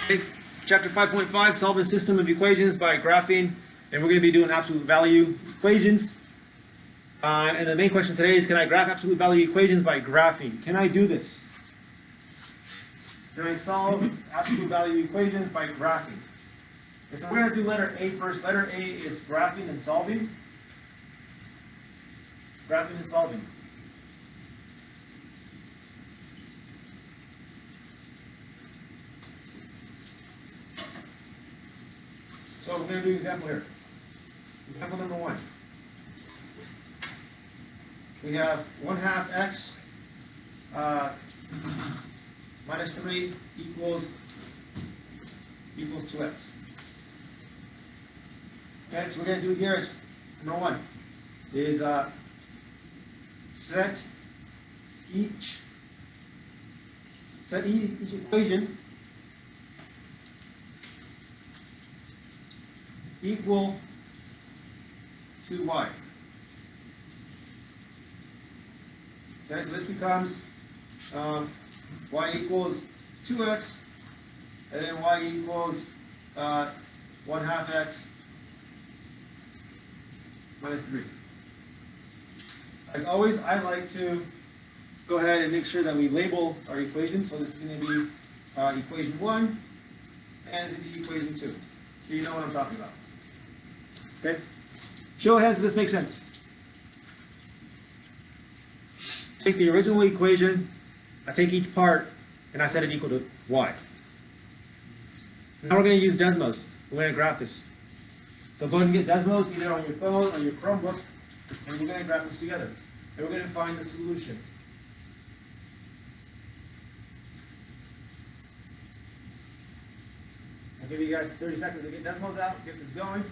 Okay, chapter 5.5, solve a system of equations by graphing, and we're going to be doing absolute value equations. And the main question today is, can I graph absolute value equations by graphing? Can I do this? Can I solve absolute value equations by graphing? Okay, so we're going to do letter A first. Letter A is graphing and solving. Graphing and solving. So we're going to do an example here. Example number 1. We have 1/2 x minus 3 equals 2x. Okay, so we're going to do here is number 1 is set each equation equal to y. Okay, so this becomes y equals 2x, and then y equals 1/2 x minus 3. As always, I like to go ahead and make sure that we label our equations. So this is going to be equation 1 and the equation 2. So you know what I'm talking about. Okay? Show of hands if this makes sense. Take the original equation, I take each part, and I set it equal to y. Now we're going to use Desmos. We're going to graph this. So go ahead and get Desmos either on your phone or your Chromebook, and we're going to graph this together. And we're going to find the solution. I'll give you guys 30 seconds to get Desmos out, get this going.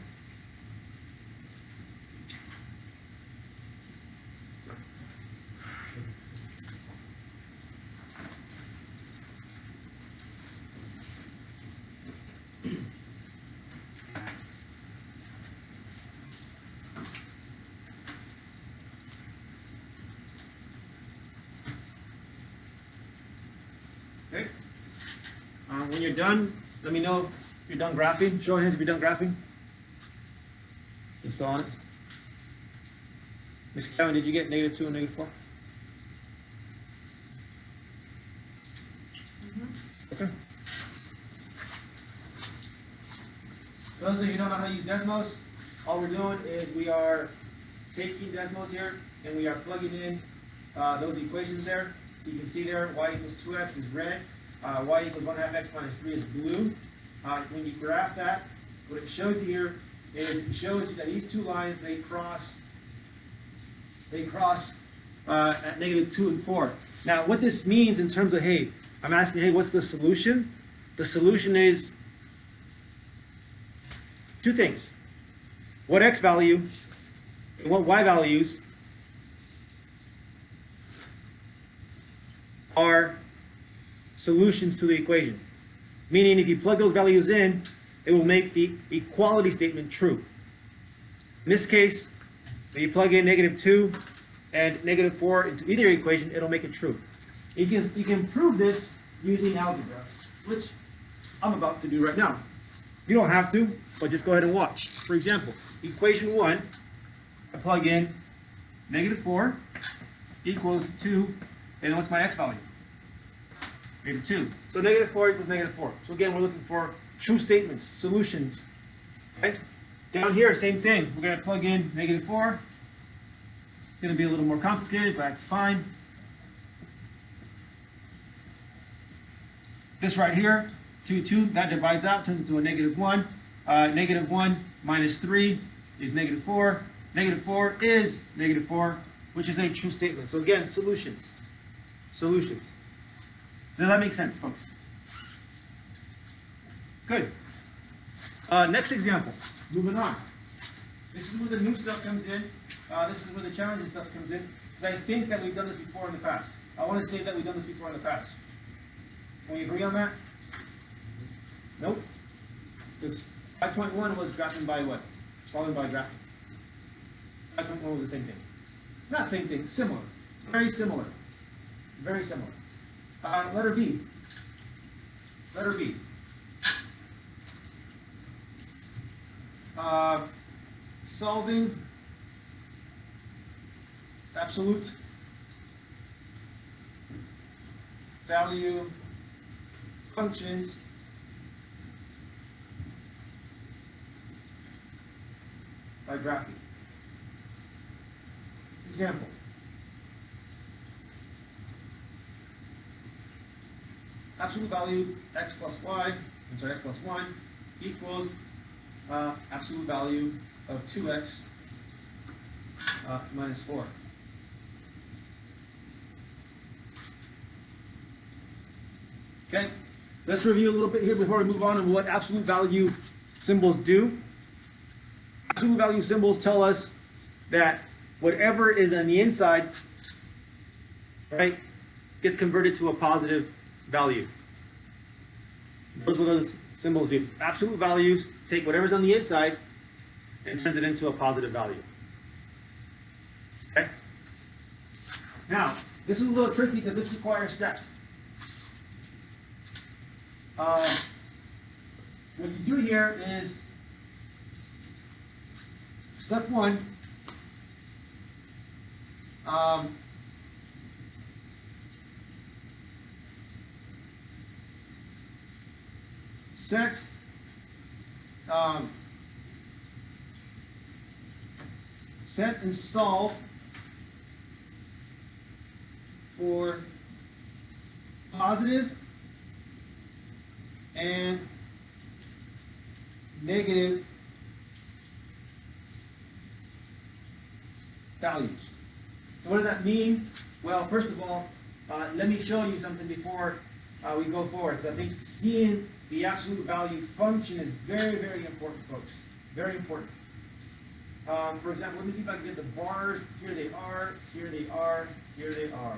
Okay. When you're done, let me know if you're done graphing. Show of hands if you're done graphing. You still on it? Ms. Kevin, did you get -2 and -4? Okay. Those of you who don't know how to use Desmos, all we're doing is we are taking Desmos here and we are plugging in those equations there. So you can see there, y equals 2x is red, y equals 1/2 x minus 3 is blue. When you graph that, what it shows you here is it shows you that these two lines, they cross at -2 and 4. Now, what this means in terms of, hey, I'm asking, hey, what's the solution? The solution is two things. What x value and what y values are solutions to the equation. Meaning if you plug those values in, it will make the equality statement true. In this case, if you plug in -2 and -4 into either equation, it'll make it true. You can prove this using algebra, which I'm about to do right now. You don't have to, but just go ahead and watch. For example, equation 1, I plug in -4 equals 2, and what's my x value? -2. So -4 equals -4. So again, we're looking for true statements, solutions. Okay? Down here, same thing. We're going to plug in -4. It's going to be a little more complicated, but that's fine. This right here, 2, that divides out, turns into a -1. -1 minus 3 is -4. -4 is -4, which is a true statement. So again, solutions. Solutions. Does that make sense, folks? Good. Next example. Moving on. This is where the new stuff comes in. This is where the challenging stuff comes in. Because I think that we've done this before in the past. I want to say that we've done this before in the past. Can we agree on that? Nope. Because 5.1 was graphing by what? Solving by graphing. 5.1 was the same thing. Not same thing, similar. Very similar. Very similar. Letter B. Letter B. solving absolute value functions by graphing. Example. Absolute value x plus 1 equals absolute value of 2x minus 4. Okay, let's review a little bit here before we move on to what absolute value symbols do. Absolute value symbols tell us that whatever is on the inside, right, gets converted to a positive value. Those are what those symbols do. Absolute values take whatever's on the inside and turns it into a positive value. Okay? Now, this is a little tricky because this requires steps. What you do here is step 1. Set and solve for positive and negative values. So what does that mean? Well, first of all, let me show you something before we go forward. So I think seeing the absolute value function is very, very important, folks. Very important. For example, let me see if I can get the bars. Here they are, here they are, here they are.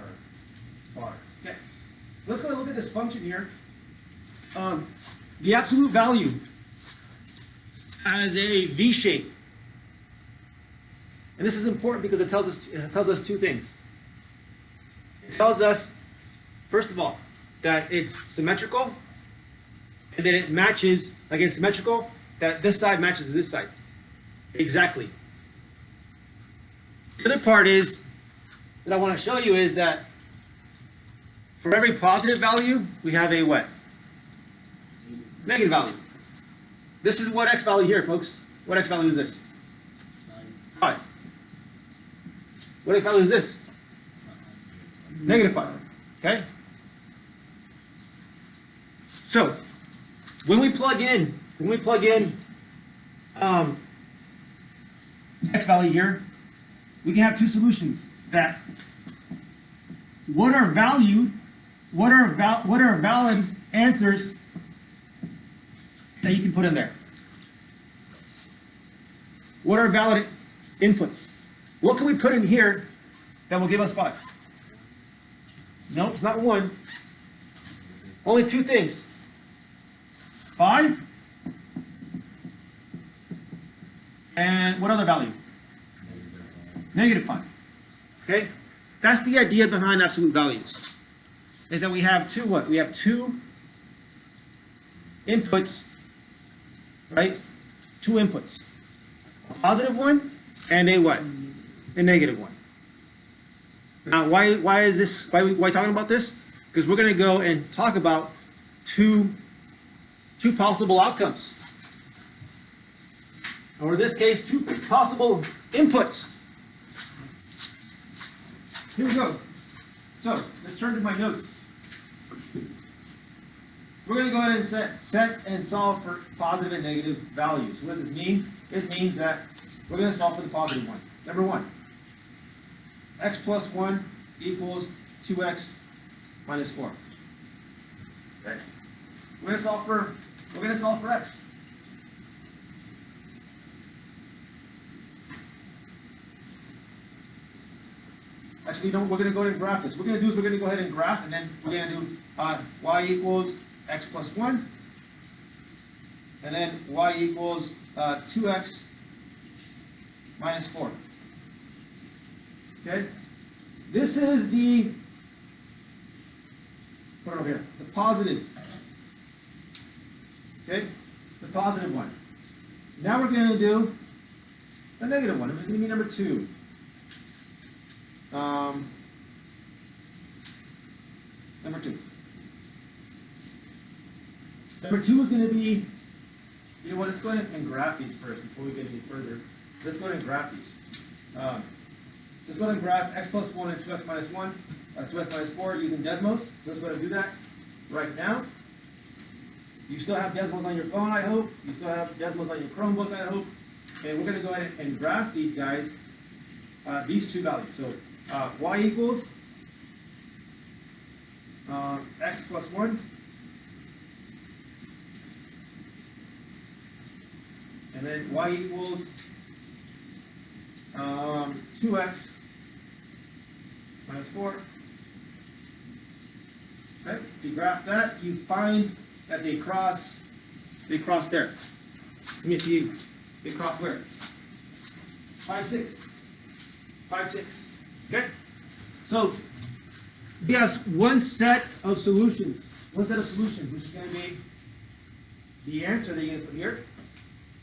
Bars. Okay. Let's go and look at this function here. The absolute value has a V shape. And this is important because it tells us two things. It tells us, first of all, that it's symmetrical, and that it matches, again, symmetrical, that this side matches this side. Exactly. The other part is, that I want to show you is that for every positive value, we have a what? Negative value. This is what x value here, folks. What x value is this? 5. What x value is this? Negative 5. Okay? So, when we plug in x value here, we can have two solutions. That what are valid answers that you can put in there? What are valid inputs? What can we put in here that will give us 5? Nope, it's not 1. Only 2 things. 5 and what other value? Negative 5. Okay? That's the idea behind absolute values. Is that we have two what? We have 2 inputs, right? 2 inputs. A positive one and a what? A negative one. Now, why is this? Why talking about this? Because we're going to go and talk about two possible outcomes, or in this case, 2 possible inputs. Here we go. So let's turn to my notes. We're going to go ahead and set and solve for positive and negative values. What does this mean? It means that we're going to solve for the positive one. Number 1, x plus 1 equals 2x minus 4. Okay. We're going to solve for x. Actually, we're going to go ahead and graph this. What we're going to do is we're going to go ahead and graph, and then we're going to do y equals x plus 1, and then y equals 2x minus 4. Okay? This is the, put it over here, the positive. Okay? The positive one. Now we're going to do a negative one. It's going to be number 2. Number 2. Number 2 is going to be, you know what, let's go ahead and graph these first before we get any further. Let's go ahead and graph these. Let's go ahead and graph x plus 1 and 2x minus 1, 2x minus 4 using Desmos. So let's go ahead and do that right now. You still have Desmos on your phone, I hope. You still have Desmos on your Chromebook, I hope. And we're going to go ahead and graph these guys, these two values. So y equals x plus 1. And then y equals 2x minus 4. Okay, if you graph that, you find that they cross there. Let me see, they cross where? 5, 6. 5, 6. Okay? So, we have one set of solutions. One set of solutions, which is going to be the answer that you're going to put here.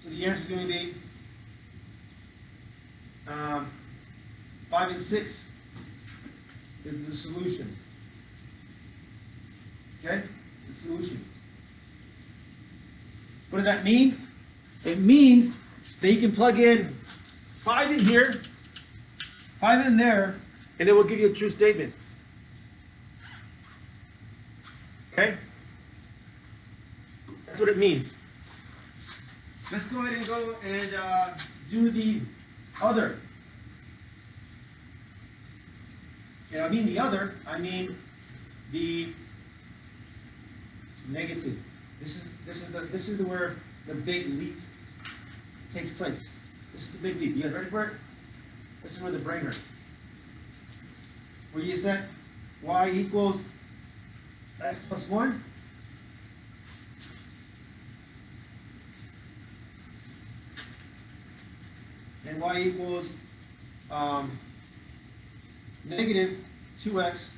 So the answer is going to be 5 and 6 is the solution. Okay? It's the solution. What does that mean? It means that you can plug in 5 in here, 5 in there, and it will give you a true statement. Okay? That's what it means. Let's go ahead and go and do the other. And I mean the other, I mean the negative. This is where the big leap takes place. This is the big leap. You guys ready for it? This is where the brain hurts. Where you set y equals x plus 1. And y equals negative 2x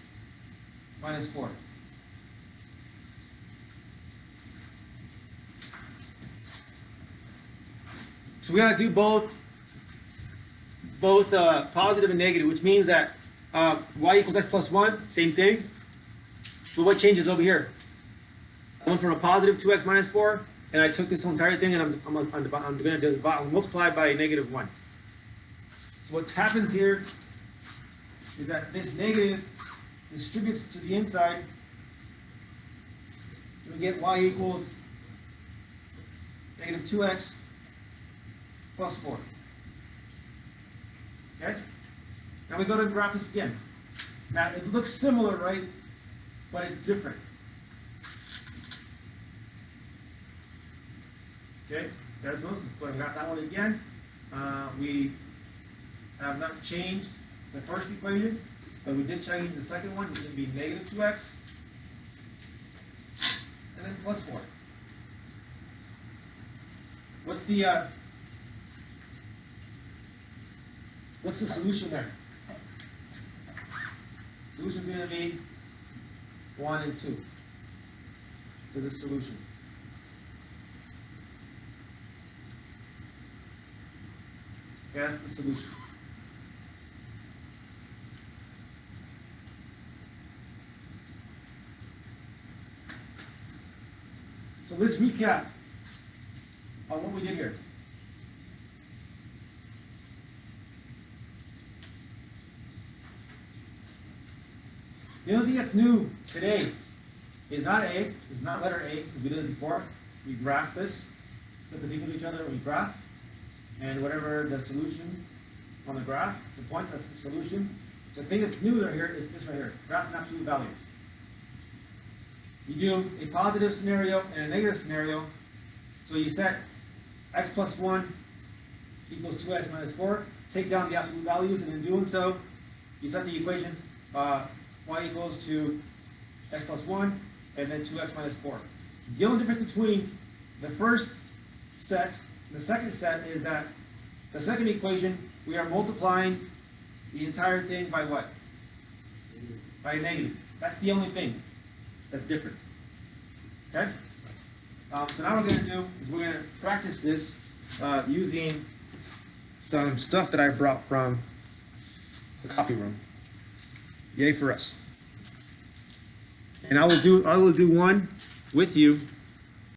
minus 4. So we got to do both positive and negative, which means that y equals x plus 1, same thing. But what changes over here? I went from a positive 2x minus 4, and I took this whole entire thing, and I'm going to multiply by a negative 1. So what happens here is that this negative distributes to the inside. We get y equals negative 2x plus 4. Okay? Now we go to graph this again. Now it looks similar, right? But it's different. Okay, there's most. Let's go ahead and graph that one again. We have not changed the first equation, but we did change the second one. It's going to be negative 2x and then plus 4. What's the solution there? Solution is going to be 1 and 2 to the solution. Okay, that's the solution. So let's recap on what we did here. The only thing that's new today is not A, is not letter A, because we did it before. We graph this, set this equal to each other, and we graph. And whatever the solution on the graph, the points, that's the solution. The thing that's new right here is this right here, graph and absolute values. You do a positive scenario and a negative scenario. So you set x plus 1 equals 2x minus 4, take down the absolute values, and in doing so, you set the equation y equals to x plus 1 and then 2x minus 4. The only difference between the first set and the second set is that the second equation, we are multiplying the entire thing by what? By a negative. That's the only thing that's different. Okay? So now what we're going to do is we're going to practice this using some stuff that I brought from the coffee room. Yay for us. And I will do one with you